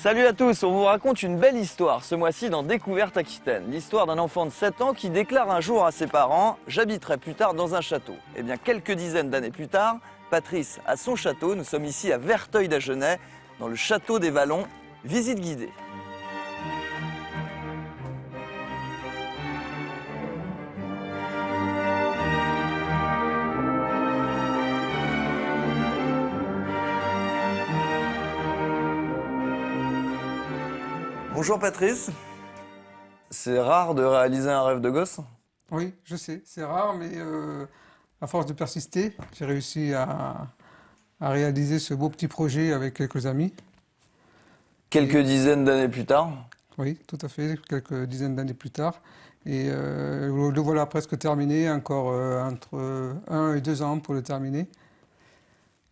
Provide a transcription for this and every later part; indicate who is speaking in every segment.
Speaker 1: Salut à tous, on vous raconte une belle histoire ce mois-ci dans Découverte Aquitaine. L'histoire d'un enfant de 7 ans qui déclare un jour à ses parents « J'habiterai plus tard dans un château ». Eh bien, quelques dizaines d'années plus tard, Patrice a son château. Nous sommes ici à Verteuil-d'Agenais, dans le château des Vallons. Visite guidée. Bonjour Patrice. C'est rare de réaliser un rêve de gosse?
Speaker 2: Oui, je sais, c'est rare, mais à force de persister, j'ai réussi à réaliser ce beau petit projet avec quelques amis.
Speaker 1: Quelques dizaines d'années plus tard?
Speaker 2: Oui, tout à fait, quelques dizaines d'années plus tard. Et le voilà presque terminé, encore entre 1 et 2 ans pour le terminer.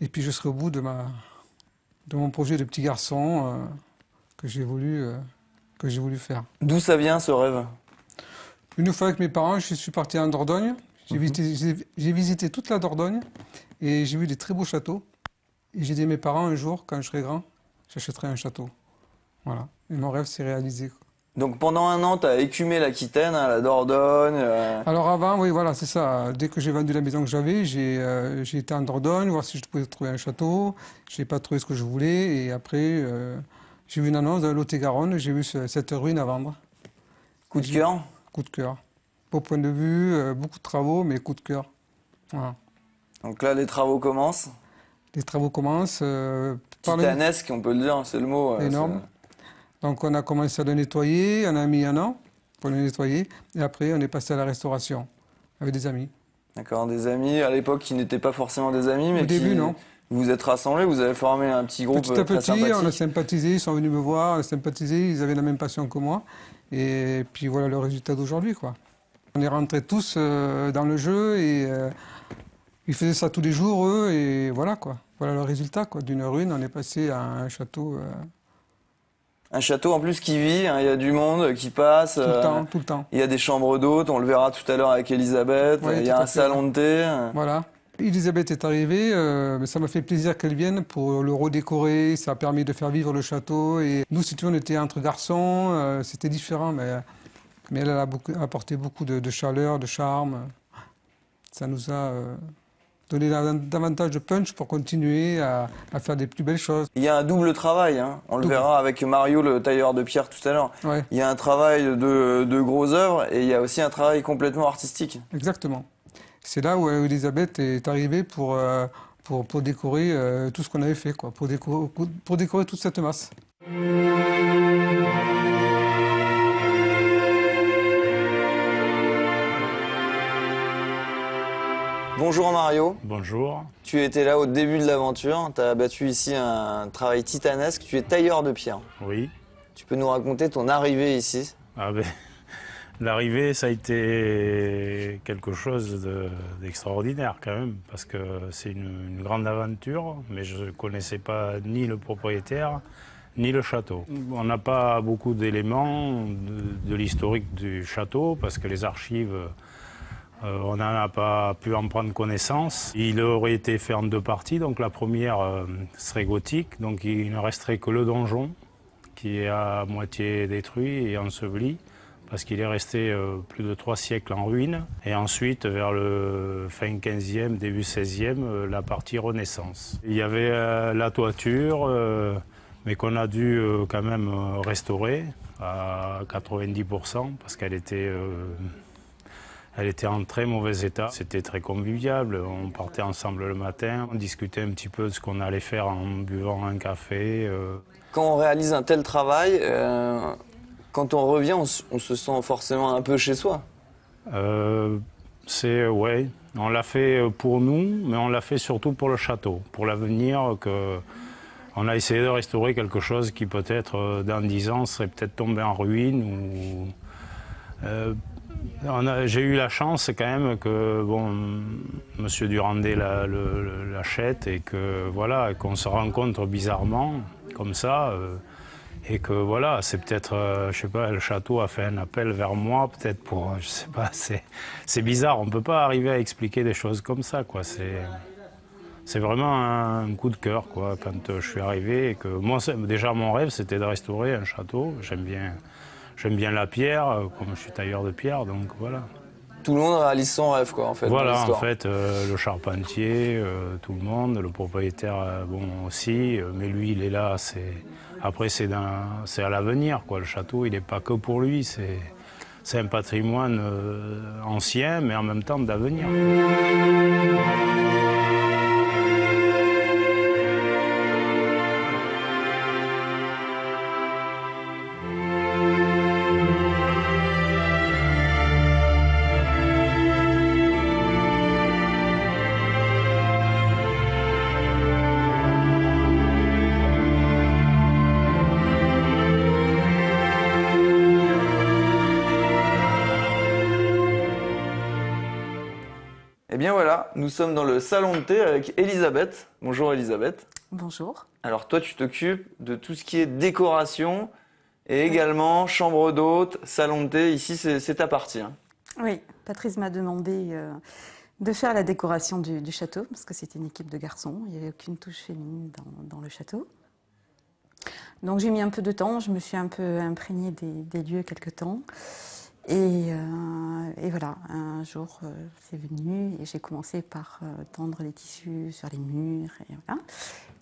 Speaker 2: Et puis je serai au bout de mon projet de petit garçon que j'ai voulu faire.
Speaker 1: D'où ça vient ce rêve?
Speaker 2: Une fois avec mes parents, je suis parti en Dordogne. J'ai visité toute la Dordogne et j'ai vu des très beaux châteaux. Et j'ai dit à mes parents, un jour, quand je serai grand, j'achèterai un château. Voilà. Et mon rêve s'est réalisé.
Speaker 1: Donc pendant un an, tu as écumé l'Aquitaine, hein, la Dordogne.
Speaker 2: Alors avant, oui, voilà, c'est ça. Dès que j'ai vendu la maison que j'avais, j'ai été en Dordogne, voir si je pouvais trouver un château. Je n'ai pas trouvé ce que je voulais. Et après, j'ai vu une annonce dans le Lot-et-Garonne, j'ai vu cette ruine à vendre.
Speaker 1: Coup de cœur?
Speaker 2: Coup de cœur. Beau point de vue, beaucoup de travaux, mais coup de cœur. Voilà.
Speaker 1: Donc là, les travaux commencent.
Speaker 2: Les travaux commencent.
Speaker 1: Titanesque, on peut le dire, c'est le mot.
Speaker 2: Énorme. Donc on a commencé à le nettoyer, on a mis un an pour le nettoyer, et après on est passé à la restauration avec des amis.
Speaker 1: D'accord, des amis à l'époque qui n'étaient pas forcément des amis, mais
Speaker 2: au début, non.
Speaker 1: Vous vous êtes rassemblés, vous avez formé un petit groupe
Speaker 2: Petit à
Speaker 1: très
Speaker 2: petit,
Speaker 1: sympathique.
Speaker 2: on a sympathisé, ils sont venus me voir, on a sympathisé, ils avaient la même passion que moi. Et puis voilà le résultat d'aujourd'hui, quoi. On est rentrés tous dans le jeu et ils faisaient ça tous les jours, eux, et voilà, quoi. Voilà le résultat, quoi. D'une ruine, on est passé à un château.
Speaker 1: Un château en plus qui vit, hein, il y a du monde qui passe.
Speaker 2: Tout le temps, tout le temps.
Speaker 1: Il y a des chambres d'hôtes, on le verra tout à l'heure avec Elisabeth.
Speaker 2: Ouais,
Speaker 1: il y a un salon de thé.
Speaker 2: Voilà. Elisabeth est arrivée, mais ça m'a fait plaisir qu'elle vienne pour le redécorer, ça a permis de faire vivre le château. Et nous, si tu veux, on était entre garçons, c'était différent, mais elle a apporté beaucoup de chaleur, de charme. Ça nous a donné davantage de punch pour continuer à faire des plus belles choses.
Speaker 1: Il y a un double travail, hein. On le verra avec Mario, le tailleur de pierre tout à l'heure.
Speaker 2: Ouais.
Speaker 1: Il y a un travail de gros œuvres et il y a aussi un travail complètement artistique.
Speaker 2: Exactement. C'est là où Elisabeth est arrivée pour décorer tout ce qu'on avait fait, quoi, pour décorer toute cette masse.
Speaker 1: Bonjour Mario.
Speaker 3: Bonjour.
Speaker 1: Tu étais là au début de l'aventure, tu as abattu ici un travail titanesque, tu es tailleur de pierre.
Speaker 3: Oui.
Speaker 1: Tu peux nous raconter ton arrivée ici?
Speaker 3: L'arrivée, ça a été quelque chose d'extraordinaire quand même, parce que c'est une grande aventure, mais je ne connaissais pas ni le propriétaire, ni le château. On n'a pas beaucoup d'éléments de l'historique du château, parce que les archives, on n'en a pas pu en prendre connaissance. Il aurait été fait en 2 parties, donc la première serait gothique, donc il ne resterait que le donjon, qui est à moitié détruit et enseveli, parce qu'il est resté plus de 3 siècles en ruine. Et ensuite, vers le fin 15e, début 16e, la partie Renaissance. Il y avait la toiture, mais qu'on a dû quand même restaurer à 90%, parce qu'elle était en très mauvais état. C'était très convivial, on partait ensemble le matin, on discutait un petit peu de ce qu'on allait faire en buvant un café.
Speaker 1: Quand on réalise un tel travail, quand on revient, on se sent forcément un peu chez soi.
Speaker 3: Ouais, on l'a fait pour nous, mais on l'a fait surtout pour le château, pour l'avenir. On a essayé de restaurer quelque chose qui peut-être dans 10 ans serait peut-être tombé en ruine. J'ai eu la chance quand même que Monsieur Durandet l'achète et que voilà, qu'on se rencontre bizarrement comme ça. Et que voilà, c'est peut-être, je sais pas, le château a fait un appel vers moi, peut-être pour, je sais pas, c'est bizarre, on peut pas arriver à expliquer des choses comme ça, quoi. c'est vraiment un coup de cœur, quoi, quand je suis arrivé. Et que moi, déjà, mon rêve, c'était de restaurer un château. J'aime bien la pierre, comme je suis tailleur de pierre, donc voilà.
Speaker 1: Tout le monde réalise son rêve, quoi, en fait, dans
Speaker 3: Voilà, en
Speaker 1: l'histoire.
Speaker 3: fait, le charpentier, tout le monde, le propriétaire, bon, aussi, mais lui, il est là, après, c'est à l'avenir, quoi. Le château, il n'est pas que pour lui, c'est un patrimoine ancien, mais en même temps d'avenir.
Speaker 1: Eh bien voilà, nous sommes dans le salon de thé avec Elisabeth. Bonjour Elisabeth.
Speaker 4: Bonjour.
Speaker 1: Alors toi, tu t'occupes de tout ce qui est décoration et également chambre d'hôte, salon de thé. Ici, c'est ta partie, hein.
Speaker 4: Oui, Patrice m'a demandé de faire la décoration du château, parce que c'était une équipe de garçons, il n'y avait aucune touche féminine dans le château. Donc j'ai mis un peu de temps, je me suis un peu imprégnée des lieux quelque temps. Et voilà, un jour c'est venu et j'ai commencé par tendre les tissus sur les murs. Et, voilà.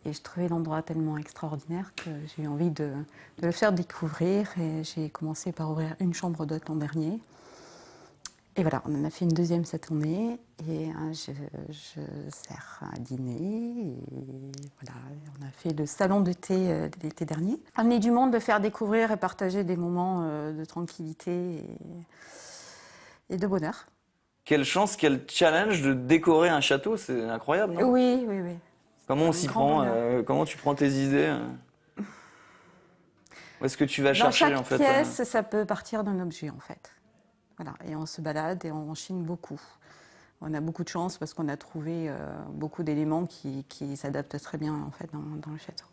Speaker 4: Et je trouvais l'endroit tellement extraordinaire que j'ai eu envie de le faire découvrir. Et j'ai commencé par ouvrir une chambre d'hôte l'an dernier. Et voilà, on en a fait une deuxième cette année. Et je sers à dîner. Et voilà, on a fait le salon de thé l'été dernier. Amener du monde, le faire découvrir et partager des moments de tranquillité et de bonheur.
Speaker 1: Quelle chance, quel challenge de décorer un château, c'est incroyable, non?
Speaker 4: Oui, oui, oui.
Speaker 1: Comment on s'y
Speaker 4: grand
Speaker 1: prend
Speaker 4: bonheur.
Speaker 1: comment tu prends tes idées Où est-ce que tu vas
Speaker 4: Dans
Speaker 1: chercher,
Speaker 4: chaque
Speaker 1: en fait
Speaker 4: pièce, ça peut partir d'un objet, en fait. Voilà, et on se balade et on chine beaucoup. On a beaucoup de chance parce qu'on a trouvé beaucoup d'éléments qui s'adaptent très bien, en fait, dans le château.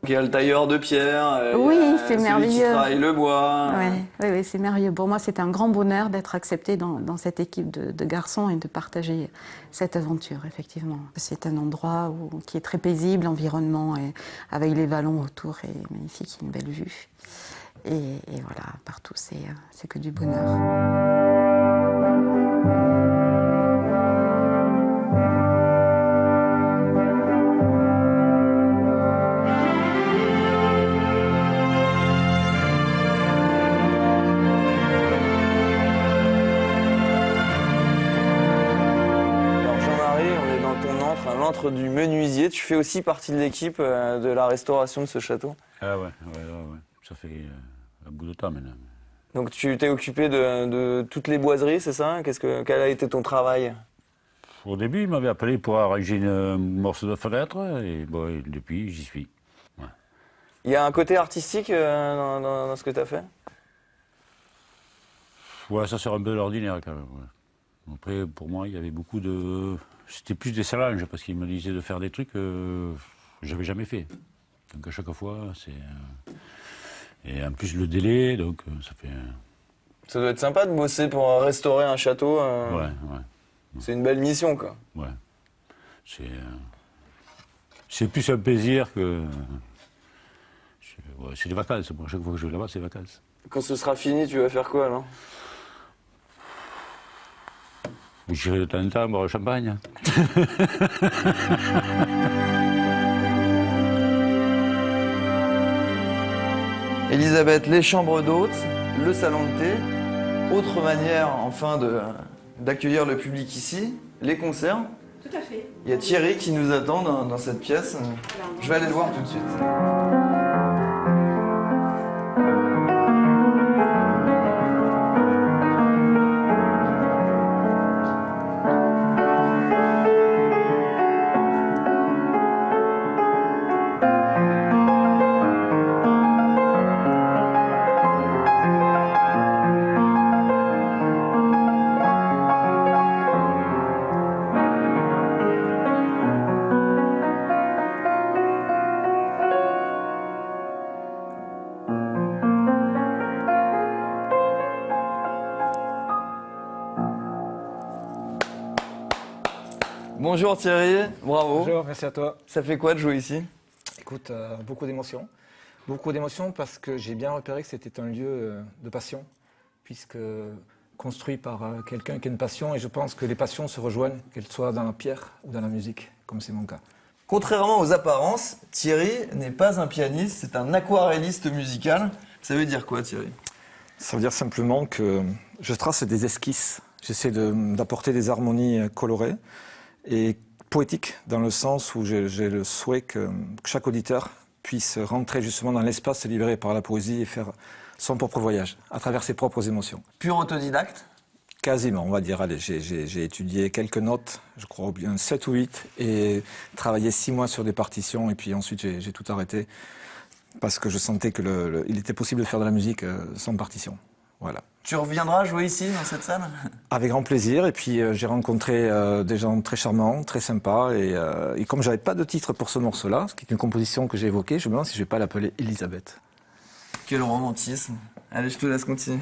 Speaker 1: Il y a le tailleur de pierre,
Speaker 4: Oui,
Speaker 1: il y a
Speaker 4: c'est
Speaker 1: celui
Speaker 4: merveilleux.
Speaker 1: qui travaille le bois.
Speaker 4: Oui, oui, c'est merveilleux. Pour moi, c'est un grand bonheur d'être acceptée dans cette équipe de garçons et de partager cette aventure, effectivement. C'est un endroit qui est très paisible, l'environnement, avec les vallons autour, est magnifique, une belle vue. Et voilà, partout, c'est que du bonheur.
Speaker 1: Alors Jean-Marie, on est dans ton antre, l'antre du menuisier. Tu fais aussi partie de l'équipe de la restauration de ce château.
Speaker 5: Ah ouais. Ça fait un bout de temps maintenant.
Speaker 1: Donc tu t'es occupé de toutes les boiseries, c'est ça? Quel a été ton travail?
Speaker 5: Au début, il m'avait appelé pour arranger un morceau de fenêtre, et bon, et depuis, j'y suis. Ouais.
Speaker 1: Il y a un côté artistique dans ce que tu as fait?
Speaker 5: Ouais, ça sort un peu de l'ordinaire quand même. Ouais. Après, pour moi, il y avait beaucoup de... C'était plus des challenges, parce qu'il me disait de faire des trucs que j'avais jamais fait. Donc à chaque fois, c'est... Et en plus, le délai, donc ça fait...
Speaker 1: Ça doit être sympa de bosser pour restaurer un château.
Speaker 5: Ouais.
Speaker 1: C'est une belle mission, quoi.
Speaker 5: Ouais. C'est plus un plaisir que... Ouais, c'est des vacances. Moi, chaque fois que je vais là-bas, c'est vacances.
Speaker 1: Quand ce sera fini, tu vas faire quoi, alors?
Speaker 5: J'irai de temps en temps boire le champagne.
Speaker 1: Elisabeth, les chambres d'hôtes, le salon de thé. Autre manière, enfin, d'accueillir le public ici, les concerts.
Speaker 4: Tout à fait.
Speaker 1: Il y a Thierry qui nous attend dans cette pièce. Je vais aller le voir tout de suite. Bonjour Thierry, bravo.
Speaker 6: Bonjour, merci à toi.
Speaker 1: Ça fait quoi de jouer ici?
Speaker 6: Écoute, beaucoup d'émotions. Beaucoup d'émotions parce que j'ai bien repéré que c'était un lieu de passion, puisque construit par quelqu'un qui a une passion, et je pense que les passions se rejoignent, qu'elles soient dans la pierre ou dans la musique, comme c'est mon cas.
Speaker 1: Contrairement aux apparences, Thierry n'est pas un pianiste, c'est un aquarelliste musical. Ça veut dire quoi Thierry?
Speaker 6: Ça veut dire simplement que je trace des esquisses. J'essaie d'apporter des harmonies colorées et poétiques, dans le sens où j'ai le souhait que chaque auditeur puisse rentrer justement dans l'espace libéré par la poésie et faire son propre voyage, à travers ses propres émotions.
Speaker 1: Pur autodidacte?
Speaker 6: Quasiment, on va dire. Allez, j'ai étudié quelques notes, je crois bien 7 ou 8, et travaillé 6 mois sur des partitions, et puis ensuite j'ai tout arrêté, parce que je sentais qu'il était possible de faire de la musique sans partition. Voilà.
Speaker 1: Tu reviendras jouer ici, dans cette salle?
Speaker 6: Avec grand plaisir, et puis j'ai rencontré des gens très charmants, très sympas, et comme j'avais pas de titre pour ce morceau-là, ce qui est une composition que j'ai évoquée, je me demande si je vais pas l'appeler Elisabeth.
Speaker 1: Quel romantisme. Allez, je te laisse continuer.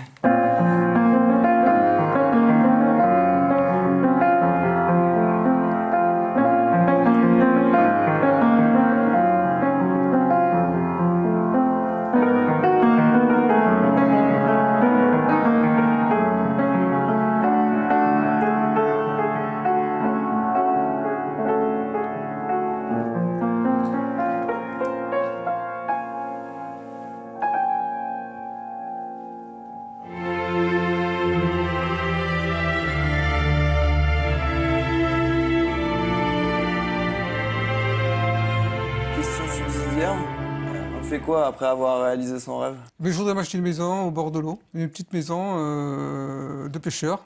Speaker 1: Question subsidiaire. On fait quoi après avoir réalisé son rêve?
Speaker 2: Mais je voudrais m'acheter une maison au bord de l'eau, une petite maison de pêcheur,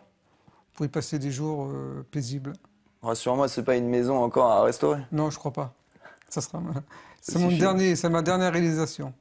Speaker 2: pour y passer des jours paisibles.
Speaker 1: Rassure-moi, c'est pas une maison encore à restaurer.
Speaker 2: Non, je crois pas. Ça sera
Speaker 1: suffit.
Speaker 2: c'est ma dernière réalisation.